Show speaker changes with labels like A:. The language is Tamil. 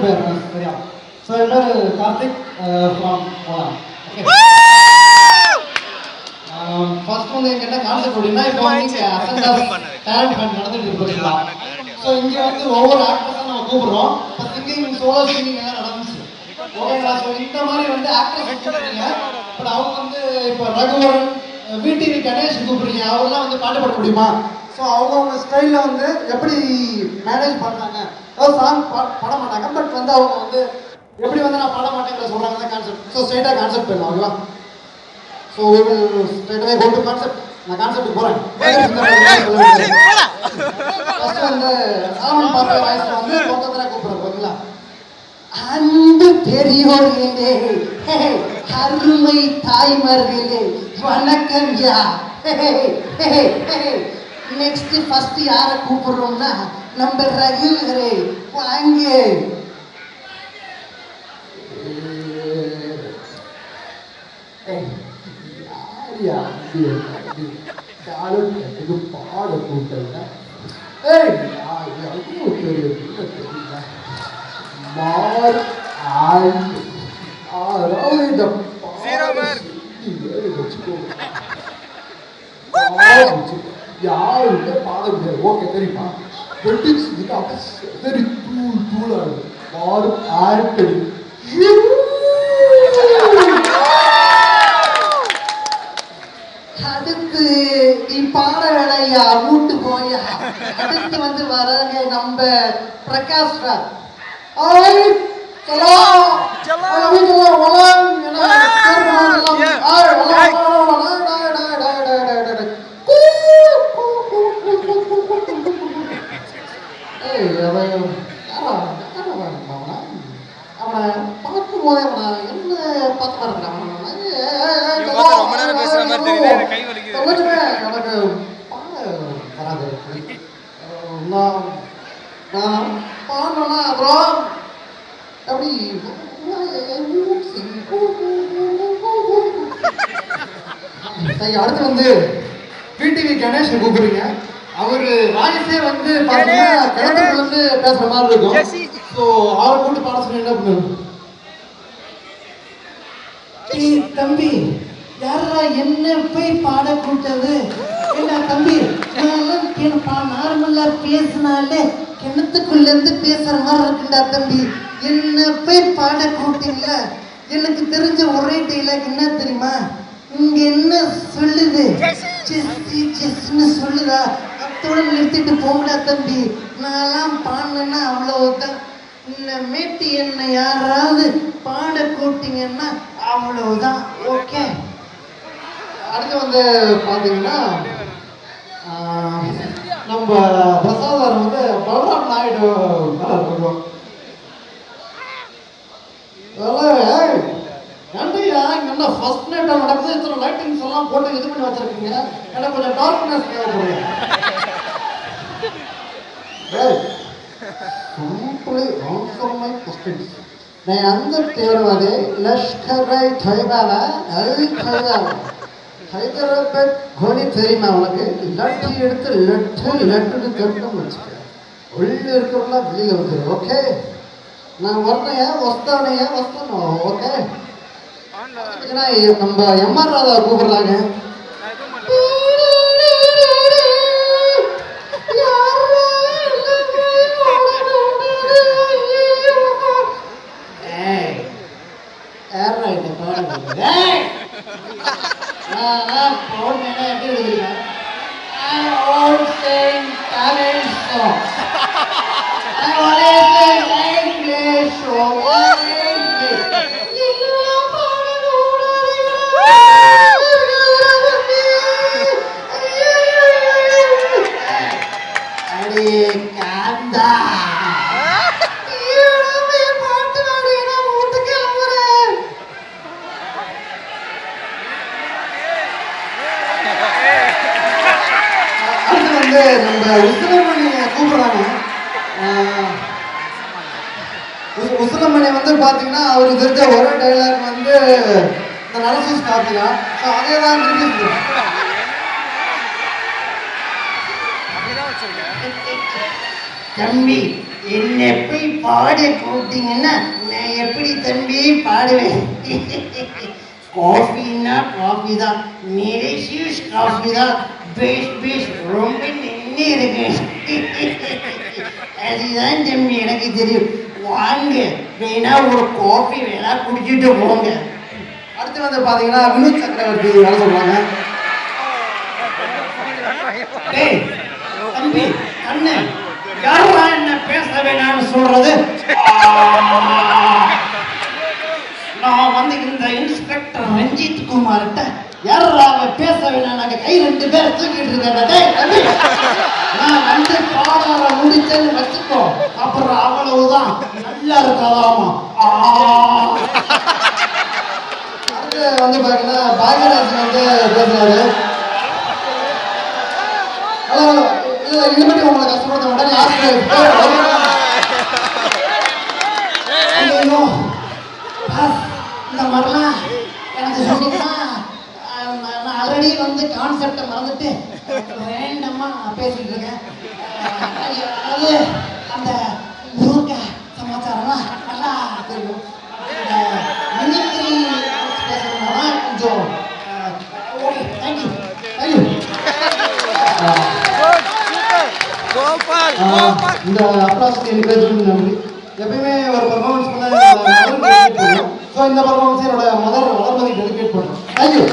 A: போயிடுறேன் சரியா. ஸோ என் பேர் கார்த்திக் ஃப்ரம் போலாம். ஓகே, ஃபர்ஸ்ட் வந்து எங்க என்ன கான்செப்ட் அப்படின்னா, இப்போ வந்து டேலண்ட் ஃபண்ட் நடந்துட்டு இருக்கு பார்த்தீங்களா. ஸோ இங்கே வந்து ஒவ்வொரு ஆக்டர்ஸாக நம்ம கூப்பிடுறோம். இப்போ சிங்கிங் சோலோ சிங்கிங் எல்லாம் நடந்துச்சு ஓகேங்களா. ஸோ இந்த மாதிரி வந்து ஆக்டர்ஸ் கூப்பிடுறீங்க. பட் அவங்க வந்து இப்போ ரகுவரன் விடிவி கணேஷ் கூப்பிடுறீங்க, அவங்களாம் வந்து பாட்டு பாட முடியுமா? ஸோ அவங்கவுங்க ஸ்டைலில் வந்து எப்படி மேனேஜ் பண்ணுறாங்க, அதாவது சாங் பாட மாட்டாங்க, பட் வந்து அவங்க வந்து எப்படி வந்து நான் பாட மாட்டேங்கிற சொல்கிறாங்க கான்செப்ட். ஸோ ஸ்ட்ரைட்டாக கான்செப்ட் போயிடலாம் ஓகேவா. ஸோ ஸ்ட்ரைட்டாகவே கோ டு கான்செப்ட். நான் கான்செப்ட் போகிறேன். ஃபர்ஸ்ட் வந்து சாமன் பாப்பா வாய்ஸில் வந்து மொத்தத்தில் கூப்பிடுறேன் ஓகேங்களா. அன்பு பெரியோர்களே, அருமை தாய்மார்களே, வணக்கம் யா. நெக்ஸ்ட் ஃபர்ஸ்ட் யாரை கூப்பிடுறோம்னா நம்ம ரகுவரே வாங்க. பாட கூட்டல யாருமே பாட முடியாது. ஓகே தெரியுமா, சரி தூள் தூளாடு பாடு ஆட்டு. அடுத்து நீ பாட வேலையா மூட்டு போயா. அடுத்து வந்து வராங்க நம்ம பிரகாஷ் ராஜ். அவனை பார்க்கும் போதே அவனை என்ன பார்த்து பாருங்க. எனக்கு பாட வராது. நான் பாடணும்னா அப்புறம் அப்படி அடுத்து வந்து விடிவி கணேஷ் கூப்பிடுறீங்க. அவரு வாய்ஸே வந்து பாத்தீங்கன்னா கிழக்குல இருந்து பேசுற மாதிரி இருக்கும். ஸோ அவரை கூட்டு பாட சொல்லி என்ன பண்ணுங்க. தம்பி யாரா என்ன போய் பாட கூட்டது? என்ன தம்பி, நார்மலா பேசினாலே கிணத்துக்குள்ள இருந்து பேசுற மாதிரி இருக்குண்டா தம்பி. என்ன போய் பாட கூட்டீங்களா? எனக்கு தெரிஞ்ச ஒரே டைலாக் என்ன தெரியுமா? இங்க என்ன சொல்லுது, செஸ்ன்னு சொல்லுதா, அத்தோட நிறுத்திட்டு போங்கடா தம்பி. நான்லாம் பாடினேன்னா அவ்வளவுதான். இன்னமேட்டு என்னை யாராவது பாட கூட்டிங்கன்னா அவ்வளவுதான். ஓகே, அடுத்து வந்து பார்த்தீங்கன்னா நம்ம பிரசாதர் வந்து பலராம் நாயுடு இருக்கும். ஏன்டையா இங்க என்ன ஃபர்ஸ்ட் நைட்டாக நடக்குது, இத்தனை லைட்டிங்ஸ் எல்லாம் போட்டு இது பண்ணி வச்சிருக்கீங்க, எனக்கு கொஞ்சம் டார்க்னஸ் தேவைப்படுது. Simply answer my questions. நான் அந்த தேர்வாதே லஷ்கரை தொய்பாவா அல் தொய்பாவா ஹைதராபாத் கோலி தெரியுமா உனக்கு? லட்டு எடுத்து லட்டுன்னு தட்டணும் வச்சுக்க. உள்ள இருக்கிறவங்களா வெளியில் வந்துடும். ஓகே, நான் வரணையா வஸ்தானையா வஸ்தானோ. ஓகே, ஏன்னா நம்ம எம்ஆர் ராதா கூப்பிடுறாங்க. நம்ம உசிலமணியை கூப்பிடுறாங்க. உசிலமணி வந்து பார்த்தீங்கன்னா அவருக்கு தெரிஞ்ச ஒரே டைலாக் வந்து இந்த நலசு ஸ்டாப்பியா. ஸோ அதே தான் திருப்பி தம்பி
B: என்னை போய் பாட கூப்பிட்டீங்கன்னா நான் எப்படி தம்பி பாடுவேன்? காஃபின்னா காஃபி தான், மெரிசியஸ் காஃபி தான், பேஸ் ரொம்ப நின்று இருக்கு. அதுதான் தம்பி எனக்கு தெரியும். வாங்க, வேணா ஒரு காஃபி வேணா குடிச்சிட்டு போங்க.
A: அடுத்து வந்து பாத்தீங்கன்னா வினோத் சக்கரவர்த்தி வேலை சொல்லுவாங்க.
B: டேய் தம்பி அண்ணே, யாரா என்ன பேச வேணாம்னு சொல்றது? நான் வந்து இந்த இன்ஸ்பெக்டர் ரஞ்சித் குமார்கிட்ட யாரா பேச வேணாம், நாங்க கை 2 பேர் தூக்கிட்டு இருக்கேன். நான் வந்து பாடார முடிச்சேன்னு வச்சுக்கோ, அப்புறம் அவ்வளவுதான், நல்லா இருக்காதாமா.
A: அடுத்து வந்து பாத்தீங்கன்னா பாக்யராஜ் வந்து பேசுறாரு. ஹலோ, இல்ல இனிமேட்டு உங்களை கஷ்டப்படுத்த மாட்டேன்.
B: இந்த மாதிரிலாம் எனக்கு சொன்னீங்கன்னா நான் ஆல்ரெடி வந்து கான்செப்டை மறந்துட்டு ரேண்டமா பேசிட்டு இருக்கேன். அது அந்த முருங்க சமாச்சாரம்லாம் நல்லா தெரியும். மிமிக்ரி பேசணும்னா கொஞ்சம் ஓகே. தேங்க்யூ.
A: இந்த அப்ராசிட்டி என்கரேஜ்மெண்ட் நன்றி. எப்பயுமே ஒரு பர்ஃபார்மன்ஸ் பண்ண ஸோ இந்த பர்ஃபார்மன்ஸ் என்னோட மதர் வளர்மதி டெடிகேட் பண்ணுறோம். தேங்க்யூ.